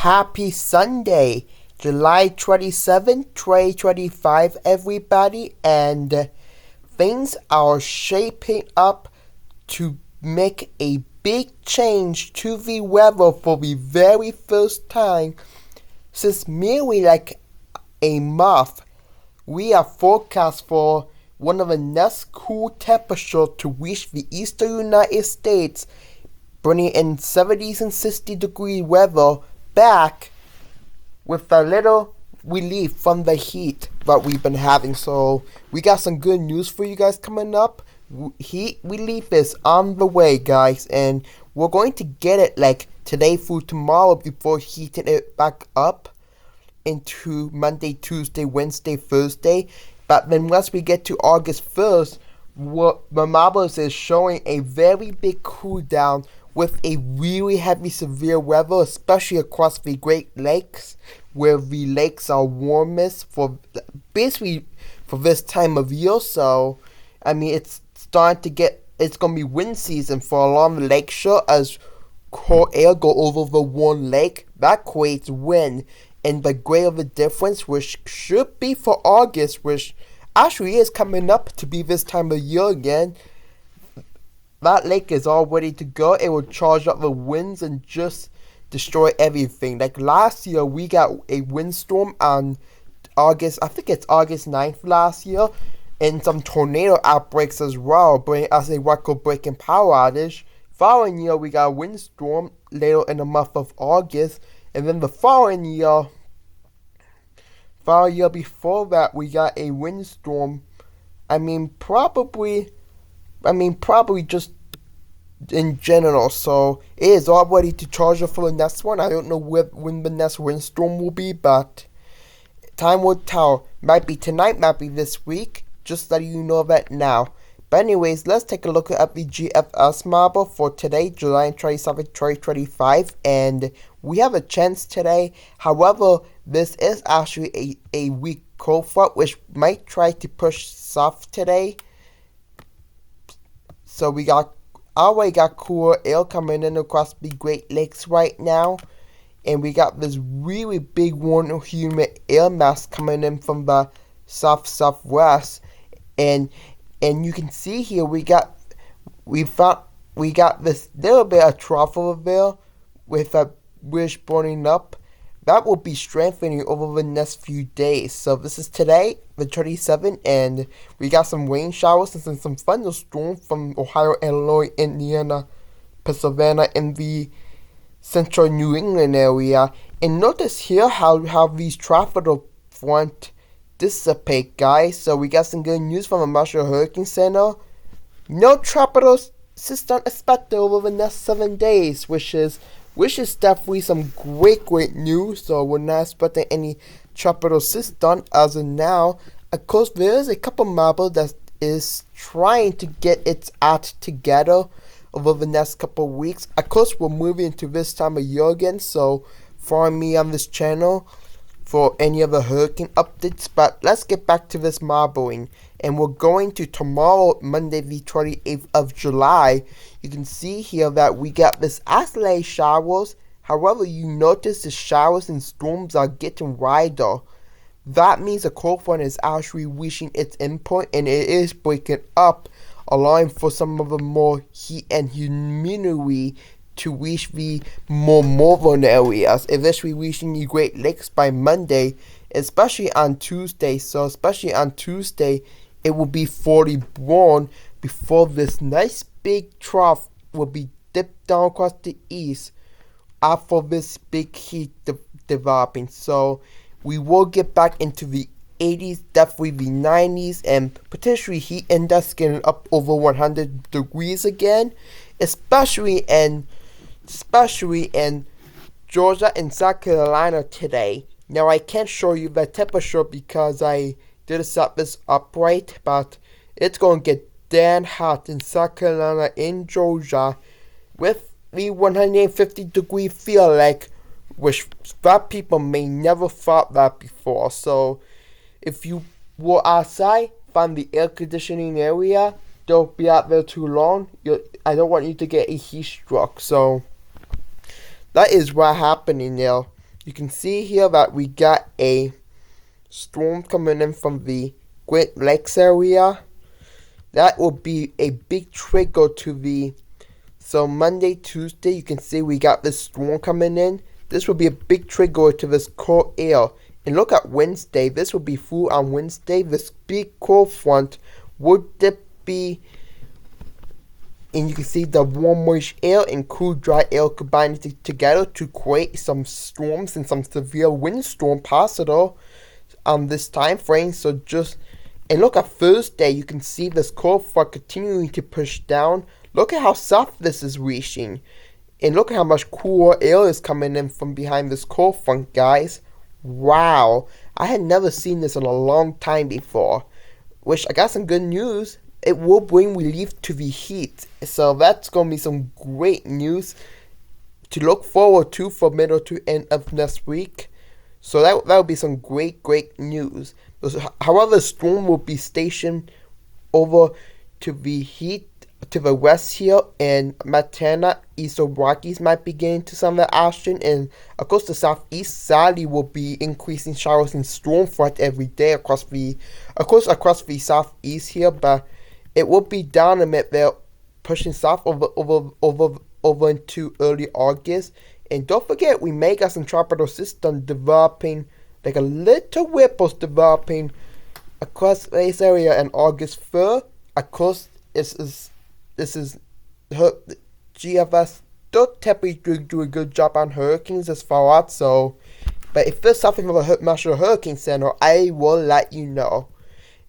Happy Sunday, July 27th, 2025, everybody, and things are shaping up to make a big change to the weather for the very first time since merely like a month. We are forecast for one of the next cool temperatures to reach the eastern United States, bringing in 70s and 60-degree weather back with a little relief from the heat that we've been having. So we got some good news for you guys coming up. Heat relief is on the way, guys, and we're going to get it like today through tomorrow before heating it back up into Monday, Tuesday, Wednesday, Thursday. But then once we get to August 1st, the models is showing a very big cool down with a really heavy severe weather, especially across the Great Lakes, where the lakes are warmest for basically for this time of year. So, I mean, it's going to be wind season for along the lakeshore as cold air go over the warm lake. That creates wind, and the greater the difference, which should be for August, which actually is coming up to be this time of year again. That lake is all ready to go. It will charge up the winds and just destroy everything. Like last year, we got a windstorm on August 9th last year, and some tornado outbreaks as well, bringing us a record-breaking power outage. Following year, we got a windstorm later in the month of August, and then the following year before that, we got a windstorm. Probably just in general. So it is all ready to charge up for the next one. I don't know when the next windstorm will be, but time will tell. Might be tonight, might be this week. Just letting you know that now. But anyways, let's take a look at the GFS model for today, July 27th, 2025. And we have a chance today. However, this is actually a weak cold front, which might try to push south today. So we already got cooler air coming in across the Great Lakes right now. And we got this really big warm humid air mass coming in from the southwest. And you can see here we got this little bit of trough over there with a ridge burning up. That will be strengthening over the next few days. So this is today, the 27th, and we got some rain showers and some thunderstorms from Ohio, Illinois, Indiana, Pennsylvania, and the central New England area. And notice here how these tropical front dissipate, guys. So we got some good news from the National Hurricane Center. No tropical system expected over the next 7 days, which is definitely some great news. So we're not expecting any tropical system as of now. Of course, there is a couple models that is trying to get its act together over the next couple of weeks. Of course, we're moving into this time of year again, so follow me on this channel for any other hurricane updates. But let's get back to this modeling, and we're going to tomorrow, Monday the 28th of July. You can see here that we got this isolated showers. However, you notice the showers and storms are getting wider. That means the cold front is actually reaching its endpoint, and it is breaking up, allowing for some of the more heat and humidity to reach the more northern areas, eventually reaching the Great Lakes by Monday, especially on Tuesday. So especially on Tuesday, it will be 40 warm before this nice big trough will be dipped down across the east after this big heat developing. So we will get back into the 80s, definitely the 90s, and potentially heat index getting up over 100 degrees again, especially in Georgia and South Carolina today. Now I can't show you the temperature because I didn't set this up right, but it's going to get damn hot in South Carolina and Georgia with the 150-degree feel like, which that people may never thought that before. So if you were outside, find the air conditioning area, don't be out there too long. I don't want you to get a heat stroke. So that is what happening there. You can see here that we got a storm coming in from the Great Lakes area. That will be a big trigger to the... So Monday, Tuesday, you can see we got this storm coming in. This will be a big trigger to this cold air. And look at Wednesday. This will be full on Wednesday. This big cold front would be... And you can see the warm moist air and cool dry air combined together to create some storms and some severe windstorm possible on this time frame. So just... And look at Thursday. You can see this cold front continuing to push down. Look at how soft this is reaching. And look at how much cooler air is coming in from behind this cold front, guys. Wow. I had never seen this in a long time before. Which, I got some good news. It will bring relief to the heat. So that's going to be some great news to look forward to for middle to end of next week. So that will be some great news. However, the storm will be stationed over to the heat to the west here, and Montana, Eastern Rockies might be getting to some of the action, and of course the southeast sadly will be increasing showers and storm front every day across the southeast here, but it will be down a bit there, pushing south over into early August. And don't forget, we may got some tropical system developing, like a little ripples developing across this area in August 3rd. Of course, this is GFS still typically do a good job on hurricanes as far out. So, but if there's something from the National Hurricane Center, I will let you know.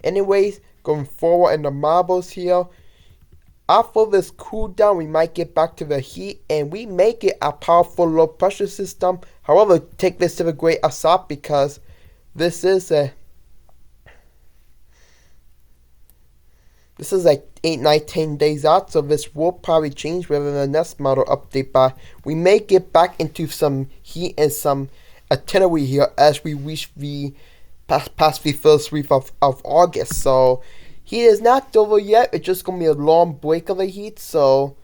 Anyways, going forward in the marbles here, after this cool down, we might get back to the heat, and we may get a powerful low pressure system. However, take this to the great aside, because this is like 8, 9, 10 days out, so this will probably change within the next model update, but we may get back into some heat and some artillery here as we reach the past the first week of August. So heat is not over yet. It's just going to be a long break of the heat, so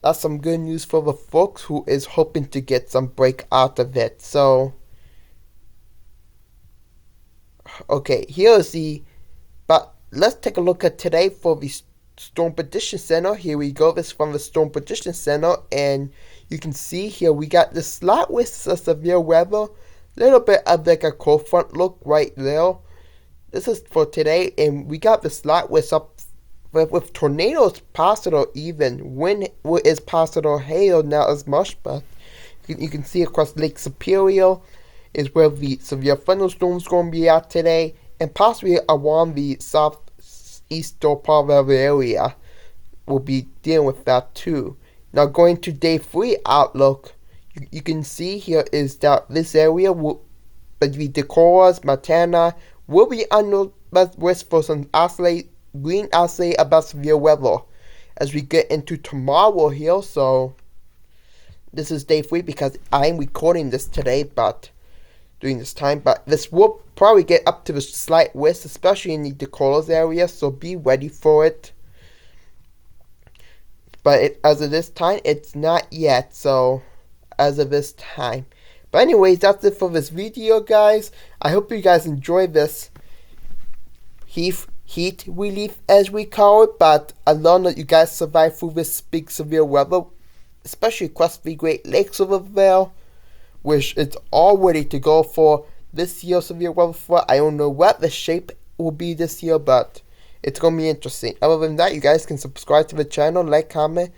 that's some good news for the folks who is hoping to get some break out of it. So, okay, but let's take a look at today for the Storm Prediction Center. Here we go. This is from the Storm Prediction Center, and you can see here we got the slight with severe weather, little bit of like a cold front look right there. This is for today, and we got the slight with up with tornadoes possible, even wind is possible, hail not as much, but you can see across Lake Superior is where the severe thunderstorms going to be at today, and possibly around the southeastern part of the area will be dealing with that too. Now going to day 3 outlook, you can see here is that this area will the Dakotas, Montana, will be under risk for some green isolated about severe weather as we get into tomorrow here. So this is day 3 because I'm recording this today, but during this time, but this will probably get up to the slight risk, especially in the Dakotas area, so be ready for it. But as of this time, it's not yet, so as of this time. But anyways, that's it for this video, guys. I hope you guys enjoyed this heat relief, as we call it, but I learned that you guys survived through this big severe weather, especially across the Great Lakes over there, which it's all ready to go for this year's severe weather for. I don't know what the shape will be this year, but it's going to be interesting. Other than that, you guys can subscribe to the channel, like, comment,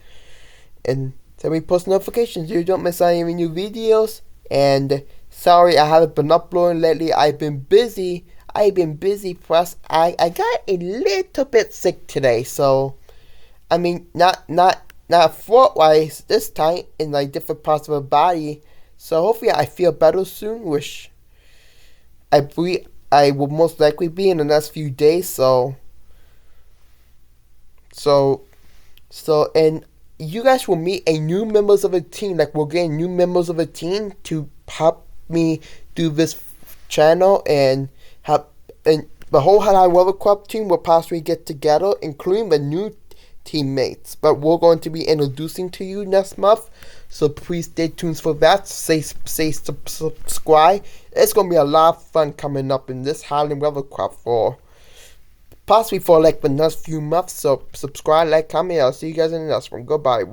and send me post notifications so you don't miss any new videos. And sorry I haven't been uploading lately. I've been busy, plus I got a little bit sick today, so I mean not throat-wise this time, in like different parts of my body. So hopefully I feel better soon, which I will most likely be in the next few days. So and you guys will meet a new members of the team. Like, we're getting new members of the team to help me do this channel, and the whole High Weather Club team will possibly get together, including the new teammates. But we're going to be introducing to you next month. So please stay tuned for that. Subscribe. It's gonna be a lot of fun coming up in this Halloween Weathercraft for possibly for like the next few months. So subscribe, like, comment. I'll see you guys in the next one. Goodbye.